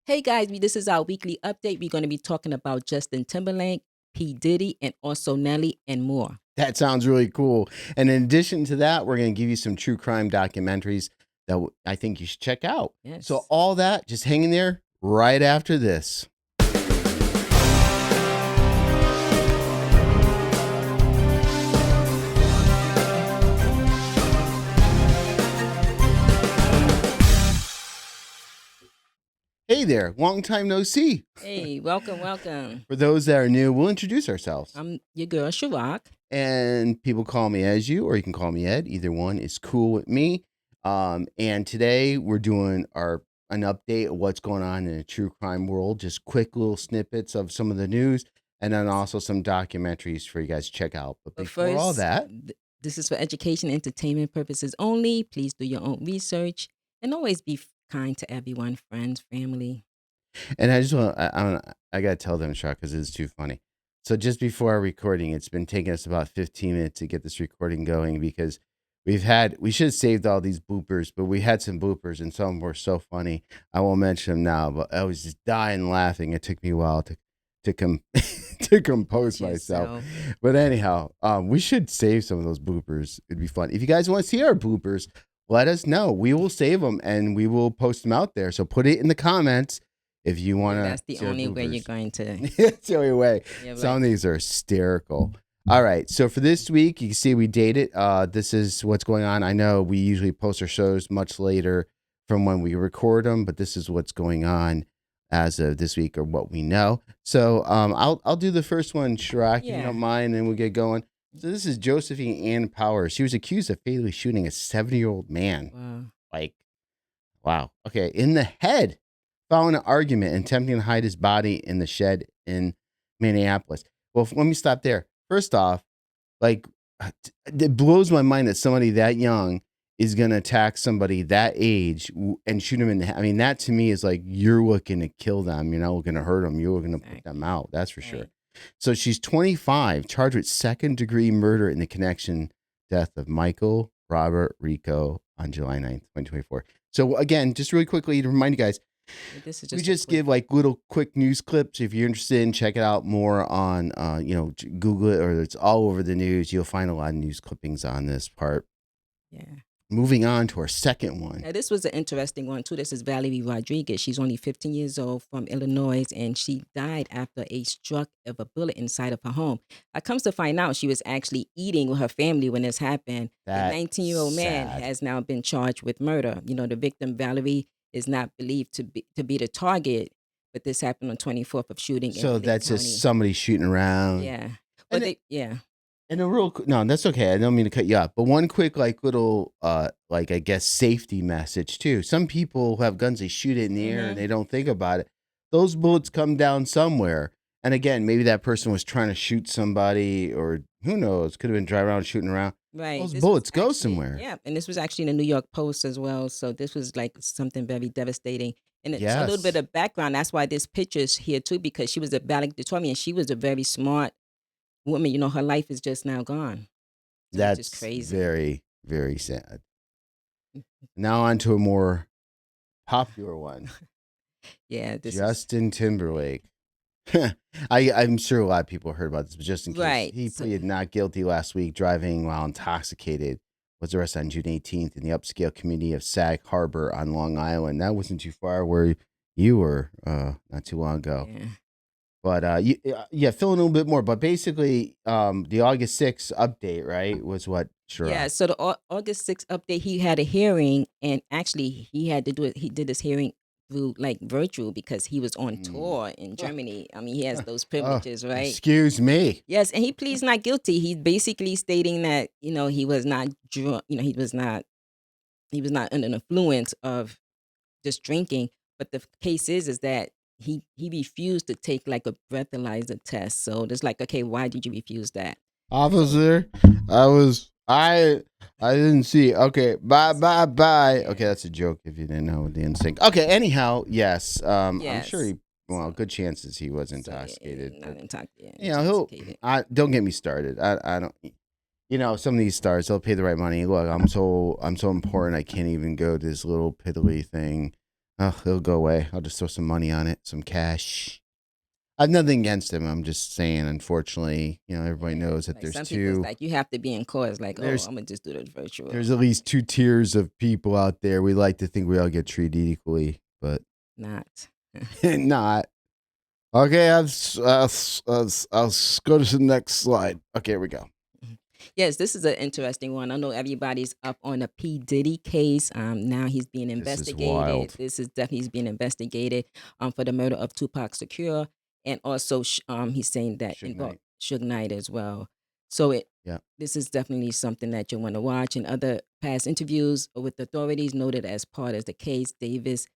Hey guys, this is our weekly update. We're going to be talking about Justin Timberlake, P. Diddy, and also Nelly and more. That sounds really cool. And in addition to that, we're going to give you some true crime documentaries that I think you should check out. So, Yes. all that, just hang in there right after this. Hey there, long time no see. Hey, welcome. For those that are new, we'll introduce ourselves. I'm your girl, Shavak. And people call me as you, or you can call me Ed. Either one is cool with me. And today we're doing an update of what's going on in the true crime world. Just quick little snippets of some of the news, and then also some documentaries for you guys to check out. But But before all first, that, this is for education and entertainment purposes only. Please do your own research and always be kind to everyone, friends, family. and I just want I gotta tell them, Shaq, because it's too funny. So just before our recording, it's been taking us about 15 minutes to get this recording going because we should have saved all these bloopers, but we had some bloopers and some were so funny. I won't mention them now, but I was just dying laughing. It took me a while to to compose myself. But anyhow, we should save some of those bloopers. It'd be fun. If you guys want to see our bloopers, let us know. We will save them and we will post them out there. So put it in the comments if you want to. That's the only way you're going to. It's the only way. Yeah, Some of these are hysterical. All right. So for this week, you can see we dated. This is what's going on. I know we usually post our shows much later from when we record them, but this is what's going on as of this week or what we know. So I'll do the first one, Shrek, if you don't mind, and we'll get going. So this is Josephine Ann Powers. She was accused of fatally shooting a 70-year-old man. Wow. Like, wow. Okay. In the head, following an argument and attempting to hide his body in the shed in Minneapolis. Well, let me stop there. First off, like, it blows my mind that somebody that young is going to attack somebody that age and shoot him in the head. I mean, that to me is like, you're looking to kill them. You're not looking to hurt them. You're looking to put them out. That's for sure. So she's 25, charged with second-degree murder in the connection death of Michael Robert Rico on July 9th, 2024. So again, just really quickly to remind you guys, we just give like little quick news clips. If you're interested in check it out more on, Google it, or it's all over the news. You'll find a lot of news clippings on this part. Yeah. Moving on to our second one. Now, this was an interesting one, too. This is Valerie Rodriguez. She's only 15 years old from Illinois, and she died after a struck of a bullet inside of her home. I comes to find out she was actually eating with her family when this happened. The 19-year-old man has now been charged with murder. You know, the victim, Valerie, is not believed to be the target, but this happened on 24th of shooting. So that's just somebody shooting around. Yeah. But And no, that's okay. I don't mean to cut you off, but one quick little I guess safety message too. Some people who have guns, they shoot it in the air and they don't think about it. Those bullets come down somewhere. And again, maybe that person was trying to shoot somebody, or who knows, could have been driving around shooting around. Right. Those bullets go somewhere. Yeah. And this was actually in the New York Post as well. So this was like something very devastating. And it's a little bit of background. That's why this picture's here too, because she was a valedictorian and she was a very smart woman. You know, her life is just now gone. So that's just crazy. Very, very sad. Now on to a more popular one. Yeah. Justin Timberlake. I'm sure a lot of people heard about this, but just in case, right. He pleaded not guilty last week, driving while intoxicated. Was arrested on June 18th in the upscale community of Sag Harbor on Long Island. That wasn't too far where you were not too long ago. Yeah. But fill in a little bit more. But basically, the August 6th update, right, was what? Sure. Yeah. So the August 6th update, he had a hearing, and actually he had to do it. He did his hearing through like virtual because he was on tour in Germany. I mean, he has those privileges, right? Excuse me. Yes, and he pleads not guilty. He's basically stating that he was not drunk. He was not under the influence of just drinking. But the case is that he refused to take like a breathalyzer test. So it's like, okay, why did you refuse that? Officer, I didn't see. Okay, bye. Okay, that's a joke if you didn't know the instinct. Okay, anyhow, yes. I'm sure good chances he was intoxicated. So, not intoxicated. Don't get me started. I don't. Some of these stars, they'll pay the right money. Look, I'm so important. I can't even go to this little piddly thing. Oh, it'll go away. I'll just throw some money on it, some cash. I have nothing against him. I'm just saying, unfortunately, everybody Yeah. knows that Like some people, it's like you have to be in court. It's like, oh, there's I'm gonna just do the virtual. there's at least two tiers of people out there. We like to think we all get treated equally, but Not. not. Okay, I'll go to the next slide. Okay, here we go. Yes, this is an interesting one. I know everybody's up on the P. Diddy case. Now he's being This is investigated. wild. This is definitely he's being investigated for the murder of Tupac Shakur, and also he's saying that Suge involved Knight. Suge Knight as well. So Yeah. this is definitely something that you want to watch. In other past interviews with authorities, noted as part of the case, Davis,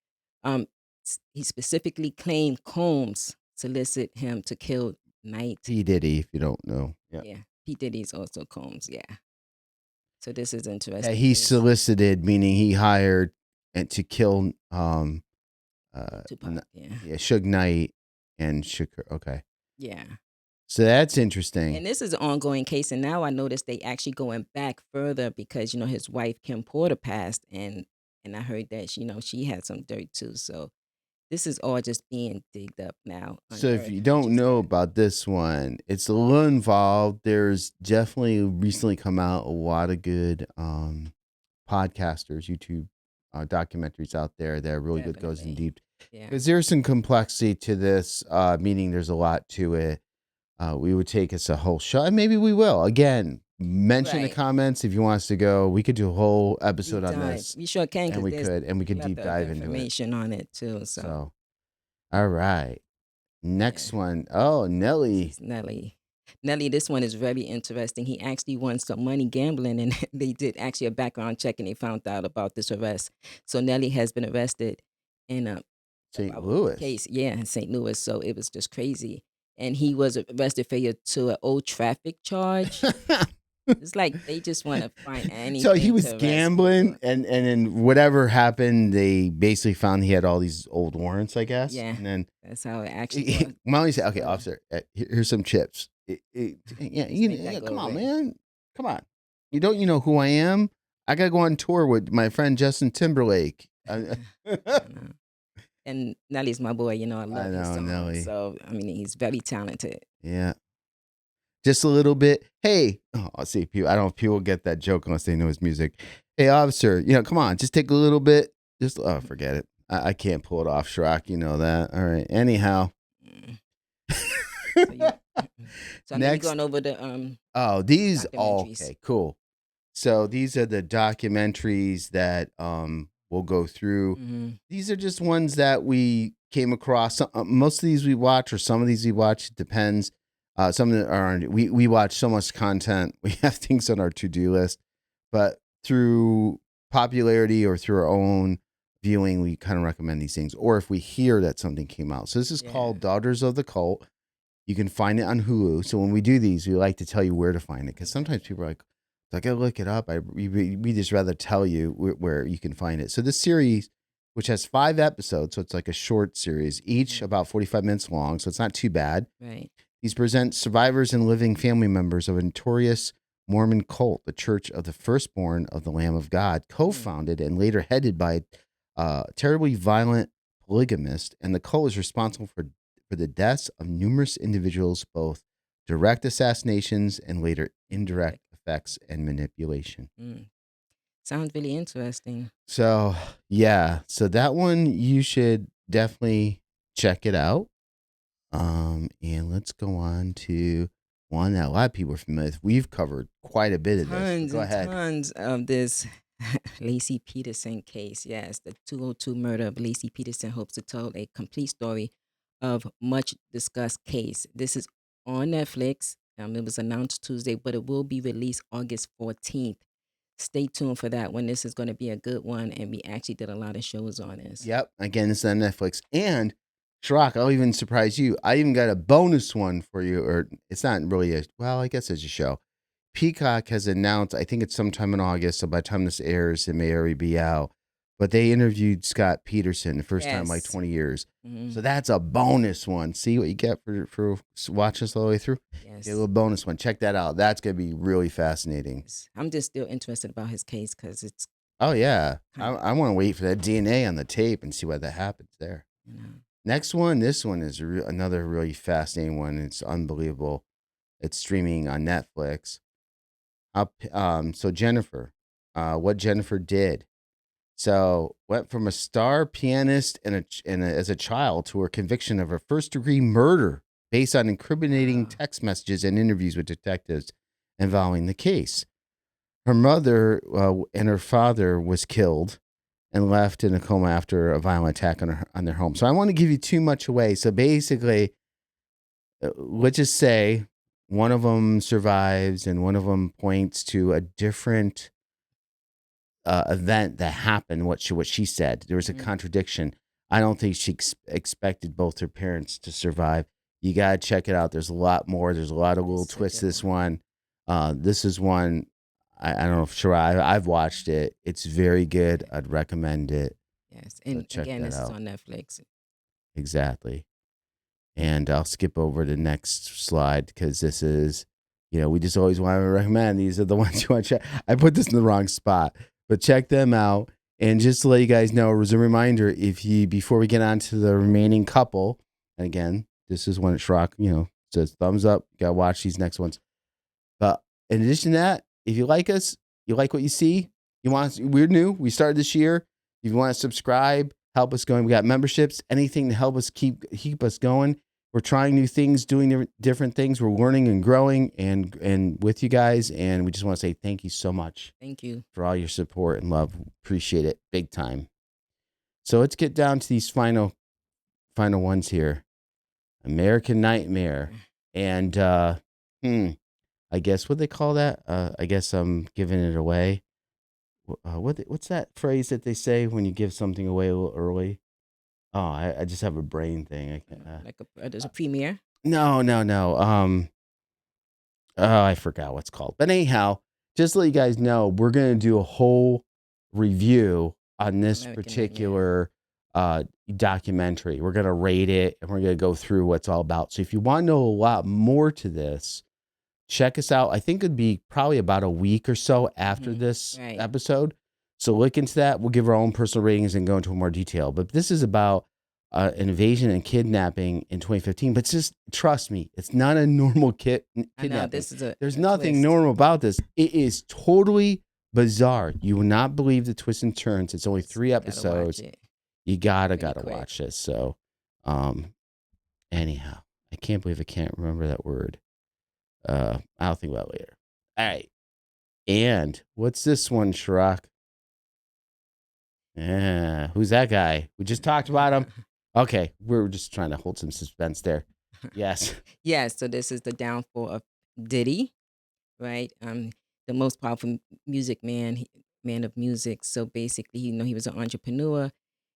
um, he specifically claimed Combs solicited him to kill Knight. P. Diddy, if you don't know. Yeah. Yeah, P. Diddy's also Combs. Yeah. So this is Yeah, interesting he case. solicited, meaning he hired and to kill Tupac, yeah. yeah, Suge Knight and Shakur. Okay. Yeah. So that's interesting. And this is an ongoing case. And now I noticed they actually going back further because, his wife, Kim Porter, passed. And I heard that, she had some dirt too. So this is all just being digged up now, So if unearthed, you which don't is know good. about this one, it's a little involved. There's definitely recently come out a lot of good podcasters, YouTube documentaries out there that are really good, goes in Definitely. deep. Yeah. Because there's some complexity to this, meaning there's a lot to it. We would take us a whole show, and maybe we will. Again, mention in the Right. comments if you want us to go. We could do a whole episode Deep on dive. this, We sure can and because we there's could, and we a could deep plethora of dive into it. information on it too. So, So, all right. yeah. Next one. Oh, This Nelly. is Nelly. Nelly, this one is very interesting. He actually won some money gambling, and they did actually a background check, and they found out about this arrest. So Nelly has been arrested in St. about Louis. case, yeah, in St. Louis. So it was just crazy, and he was arrested for to an old traffic charge. It's like they just want to find So he anything was to arrest people. gambling, and then whatever happened, they basically found he had all these old warrants, I guess. Yeah, And then that's how it actually was. Molly said, "Okay, So officer, here's some chips. Yeah, let's make that go come on, away. man, come on. You know who I am? I gotta go on tour with my friend Justin Timberlake. I know. And Nelly's my boy. I I love his know, songs. Nelly. So I mean, he's very talented. Yeah, just a little bit. Hey, I'll see if people. I don't know if people get that joke unless they know his music. Hey, officer, come on, just take a little bit. Just forget it. I can't pull it off, Shrock. You know that. All right. Anyhow, Mm. So you, so I know you're going next. over the Oh, these. Oh, documentaries. okay, cool. So these are the documentaries that we'll go through. Hmm. These are just ones that we came across. Most of these we watch, or some of these we watch. It depends. Some of them are. We watch so much content. We have things on our to do list, but through popularity or through our own viewing, we kind of recommend these things. Or if we hear that something came out. So this is Yeah. called Daughters of the Cult. You can find it on Hulu. So when we do these, we like to tell you where to find it because sometimes people are like, "So I gotta look it up." We just rather tell you where you can find it. So this series, which has 5 episodes, so it's like a short series, each Mhm. about 45 minutes long, so it's not too bad. Right. These present survivors and living family members of a notorious Mormon cult, the Church of the Firstborn of the Lamb of God, Mm. co-founded and later headed by a terribly violent polygamist, and the cult is responsible for the deaths of numerous individuals, both direct assassinations and later indirect Indirect. effects and manipulation. Mm. Sounds really interesting. So, yeah, so that one you should definitely check it out. And let's go on to one that a lot of people are familiar with. We've covered quite a bit of this. But Tons go and ahead. tons of this Lacey Peterson case. Yes, the 202 murder of Lacey Peterson hopes to tell a complete story of much discussed case. This is on Netflix. It was announced Tuesday, but it will be released August 14th. Stay tuned for that one. This is going to be a good one, and we actually did a lot of shows on this. Yep. Again, it's on Netflix. And Shrock, I'll even surprise you. I even got a bonus one for you, or it's not really I guess it's a show. Peacock has announced, I think it's sometime in August, so by the time this airs, it may already be out. But they interviewed Scott Peterson the first time in like Yes. 20 years. Mhm. So that's a bonus one. See what you get for watching us all the way through? Yes. Get a little bonus one. Check that out. That's going to be really fascinating. Yes. I'm just still interested about his case because it's Oh yeah, I, Kind of, I want to wait for that DNA on the tape and see what that happens there. you know. Next one, this one is another really fascinating one. It's unbelievable. It's streaming on Netflix. So Jennifer, what Jennifer did. So went from a star pianist as a child to her conviction of her first degree murder based on incriminating Wow. text messages and interviews with detectives involving the case. Her mother and her father was killed and left in a coma after a violent attack on their home. So I want to give you too much away. So basically, let's just say one of them survives and one of them points to a different event that happened. What she said, there was a Mhm. contradiction. I don't think she expected both her parents to survive. You gotta check it out. There's a lot more. There's a lot of little This is a twists. good This one. one, this is one. I don't know if sure I've watched it. It's very good. I'd recommend it. Yes, So and check again, that this is out. on Netflix. Exactly. And I'll skip over the next slide because this is, we just always want to recommend these are the ones you want to check. I put this in the wrong spot, but check them out. And just to let you guys know, as a reminder, before we get on to the remaining couple, and again, this is when it's rock, says thumbs up. Gotta watch these next ones. But in addition to that, if you like us, you like what you see, we're new. We started this year. If you want to subscribe, help us going. We got memberships, anything to help us keep us going. We're trying new things, doing different things. We're learning and growing and with you guys. And we just want to say thank you so much Thank you. for all your support and love. Appreciate it big time. So let's get down to these final ones here. American Nightmare. And I guess what they call that? I guess I'm giving it away. What's that phrase that they say when you give something away a little early? Oh, I just have a brain thing. I can't, Like there's a premiere. no, no, no. Oh, I forgot what's called. But anyhow, just to let you guys know, we're gonna do a whole review on this American Nightmare. particular documentary. We're gonna rate it and we're gonna go through what it's all about. So if you want to know a lot more to this, check us out. I think it'd be probably about a week or so after Hmm. this Right. episode. So look into that. We'll give our own personal ratings and go into more detail. But this is about an invasion and kidnapping in 2015. But just trust me, it's not a normal I know kidnapping. this is a, There's a nothing twist. normal about this. It is totally bizarre. You will not believe the twists and turns. It's only Yes, 3 you gotta watch episodes. it You gotta pretty quick. watch this. So, um, anyhow, I can't believe I can't remember that word. I'll think about it later. All right. And what's this one, Shrock? Yeah, who's that guy? We just talked about him. Okay, we're just trying to hold some suspense there. Yes. Yes, so this is the downfall of Diddy, right? The most powerful music man, man of music. So basically, he was an entrepreneur,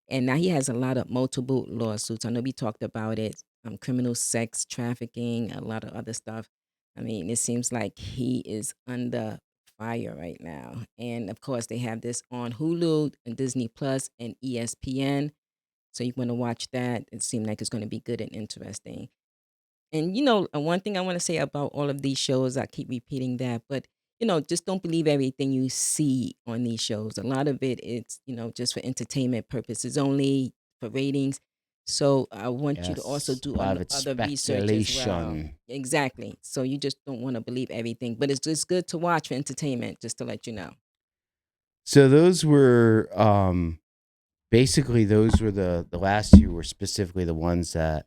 and now he has a lot of multiple lawsuits. I know we talked about it, criminal sex trafficking, a lot of other stuff. I mean, it seems like he is under fire right now. And of course, they have this on Hulu and Disney Plus and ESPN. So you want to watch that. It seems like it's going to be good and interesting. And one thing I want to say about all of these shows, I keep repeating that, but just don't believe everything you see on these shows. A lot of it, it's just for entertainment purposes only, for ratings. So I want you to also Yes. do A lot of it's other research as well. speculation. Exactly. So you just don't want to believe everything, but it's just good to watch for entertainment, just to let you know. So those were basically those were the last two were specifically the ones that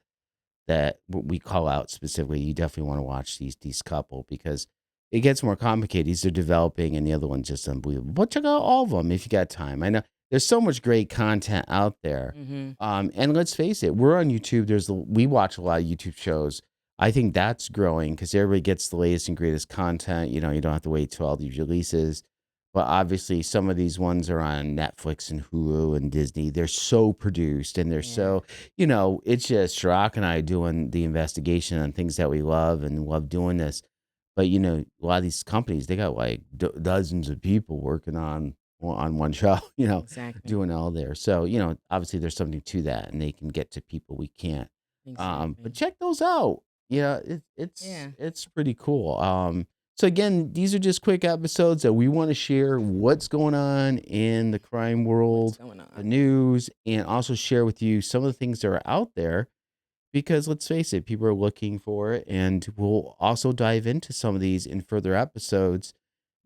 we call out specifically. You definitely want to watch these couple because it gets more complicated. These are developing, and the other one's just unbelievable. But check out all of them if you got time. I know there's so much great content out there. Hmm. And let's face it, we're on YouTube. We watch a lot of YouTube shows. I think that's growing because everybody gets the latest and greatest content. You don't have to wait till all these releases. But obviously, some of these ones are on Netflix and Hulu and Disney. They're so produced and they're Yeah, so it's just Shrock and I doing the investigation on things that we love and love doing this. But a lot of these companies, they got like dozens of people working on one show, exactly. doing all there. So obviously there's something to that, and they can get to people we can't. But Exactly. check those out. Yeah, it's Yeah. it's pretty cool. So again, these are just quick episodes that we want to share what's going on in the crime What's world, going the on? news, and also share with you some of the things that are out there because let's face it, people are looking for it. And we'll also dive into some of these in further episodes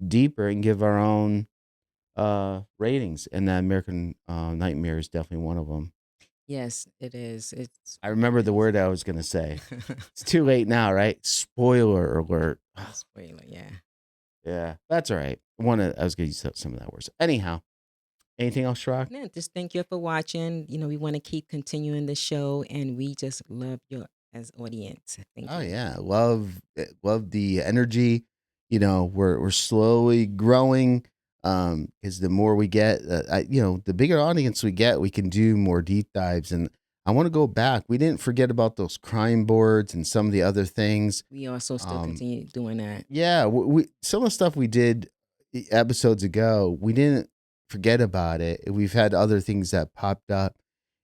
deeper and give our own ratings. And the American Nightmare is definitely one of them. Yes, it is. It's I really remember the nice. word I was going to say. It's too late now, right? Spoiler alert. A spoiler, yeah. Yeah, that's all right. I was going to use some of that words. Anyhow, anything else, Shrock? Yeah, just thank you for watching. We want to keep continuing the show, and we just love your as audience. Thank Oh you. yeah, love the energy. We're slowly growing. Because the more we get, the bigger audience we get, we can do more deep dives. And I want to go back. We didn't forget about those crime boards and some of the other things. We also still Um, continue doing that. yeah, we some of the stuff we did episodes ago, we didn't forget about it. We've had other things that popped up,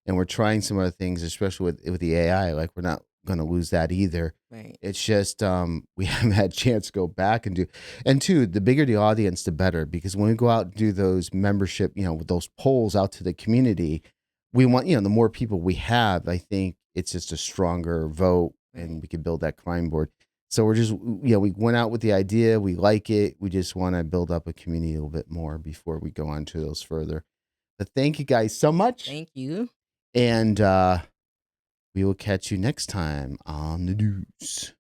and we're trying some other things, especially with the AI. Like we're not going to lose that either. Right. It's just we haven't had a chance to go back and do. And two, the bigger the audience, the better. Because when we go out and do those membership, with those polls out to the community, we want the more people we have. I think it's just a stronger vote, Right. and we can build that crime board. So we're just, we went out with the idea. We like it. We just want to build up a community a little bit more before we go on to those further. But thank you guys so much. Thank you. And we will catch you next time on the news.